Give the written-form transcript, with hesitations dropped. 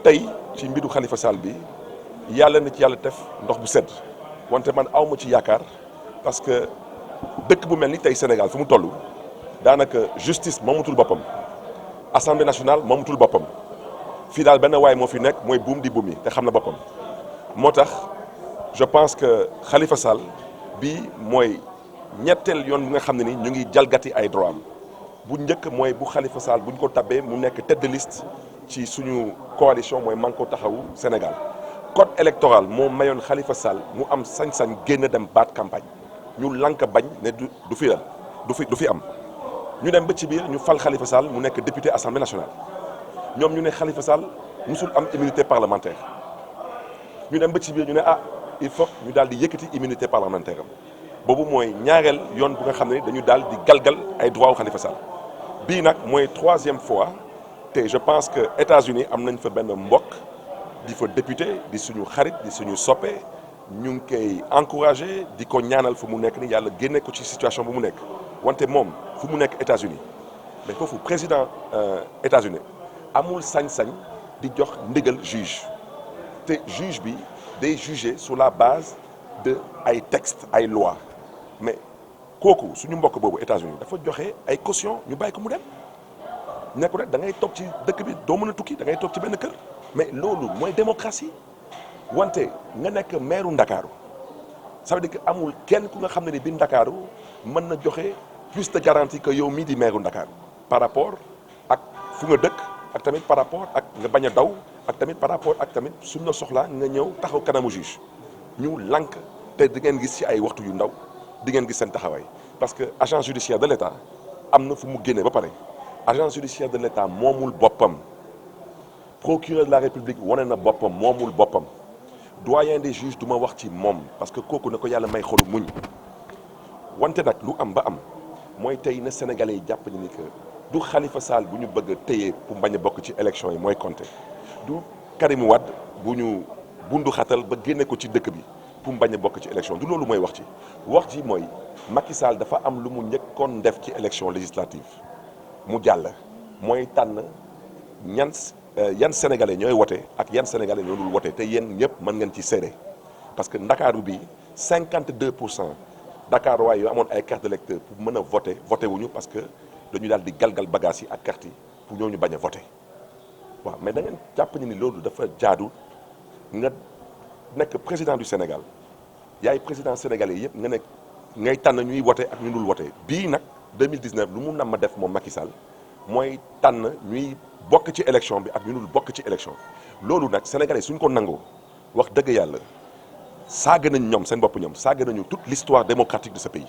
tey ci mbiru Khalifa Sall bi yàlla na ci yàlla def ndox bu sedd wante man awma ci yaakaar parce que dëkk bu mel ni tey Sénégal fu mu toll daanaka justice moomatul boppam assemblée nationale moomatul boppam fii daal benn waay moo fi nekk mooy buum di buum yi te xam na boppam moo tax je pense que Khalifa Sall bii mooy ñetteel yoon bu nga xam ne ni ñu ngi jalgati ay droit am bu njëkk mooy bu Khalifa Sall bu ñu ko tabbee mu nekk tête de liste ci suñu coalition mooy Manko Taxawu Sénégal code électoral moo mayoon Khalifa Sall mu am sañ-sañ génn dem baat campagne ñu lank bañ ne du fi am ñu dem ba ci biir ñu fal Khalifa Sall mu nekk député assemblée nationale ñoom ñu ne Khalifa Sall musul am immunité parlementaire ñu dem ba ci biir ñu ne il faut ñu daal di yëkkati immunité parlementaire am boobu mooy ñaareel yoon bu nga xam ne dañu daal di galgal ay droit wu Khalifa Sall bii nag mooy troisième fois te je pense que États-Unis am nañ fa benn mbokk di fa député di suñu xarit di suñu soppe ñu ngi koy encouragé di ko ñaanal fu mu nekk ni yàlla génne ko ci situation bu mu nekk wante moom fu mu nekk États-Unis mais foofu président États-Unis amul sañ-sañ di jox ndigal juge te juge bi day juger sur la base de ay textes ay lois mais kooku suñu mbokk boobu États-Unis dafa joxe ay caution ñu bàyyi ko mu dem nekku rek da ngay toog ci dëkk bi doo mën a tukki da ngay toog ci benn kër mais loolu mooy démocratie wante nga nekk maire Ndakaaru ça veut dire que amul kenn ku nga xam ne ni bi Ndakaaru mën na joxe plus de garantie que yow mii di maire Ndakaaru par rapport ak fu nga dëkk ak tamit par rapport ak nga bañ a daw ak tamit par rapport ak tamit suñ la soxlaa nga ñëw taxaw kanamu juge ñu lank te di ngeen gis ci ay waxtu yu ndaw di ngeen gis seen taxawaay parce que agence judiciaire de l'État am na fu mu génnee ba pare agence judiciaire de l'État moomul boppam procureur de la République wane na boppam moomul boppam doyen des juges du ma wax ci moom parce que kooku na ko yàlla may xolu muñ wante nag lu am ba am mooy tey na sénégalais yi jàpp ni que du Khalifa Sall bu ñu bëgg a téye pour bañ a bokk ci élection yi mooy compté du Karim Wade bu ñu bundu xatal ba génne ko ci dëkk bi pour bañ a bokk ci élection du loolu mooy wax ji mooy Macky Sall dafa am lu mu njëkkoon def ci élection législative mu jàll mooy tànn yan sénégalais ñooy wote ak yan sénégalais ñoo dul wote te yéen ñëpp mën ngeen ci seede parce que Ndakaaru bi 52% Dakar waay yoo amoon ay carte d'électeur pour mën a voté wuñu parce que dañu daal di galgal bagages yi ak carte yi pour ñooñu bañ a voté waaw mais da ngeen jàpp ni loolu dafa jaadu nga nekk président du Sénégal yaay président sénégalais yëpp nga nekk ngay tànn ñuy wote ak ñu dul wote bii nag 2019 lu mu nam ma def moom Macky Sall mooy tànn ñuy bokk ci élection bi ak ñu dul bokk ci élection loolu nag sénégalais suñ ko nangoo wax dëgg yàlla saaga nañ ñoom seen bopp ñoom saaga nañu toute l'histoire démocratique de ce pays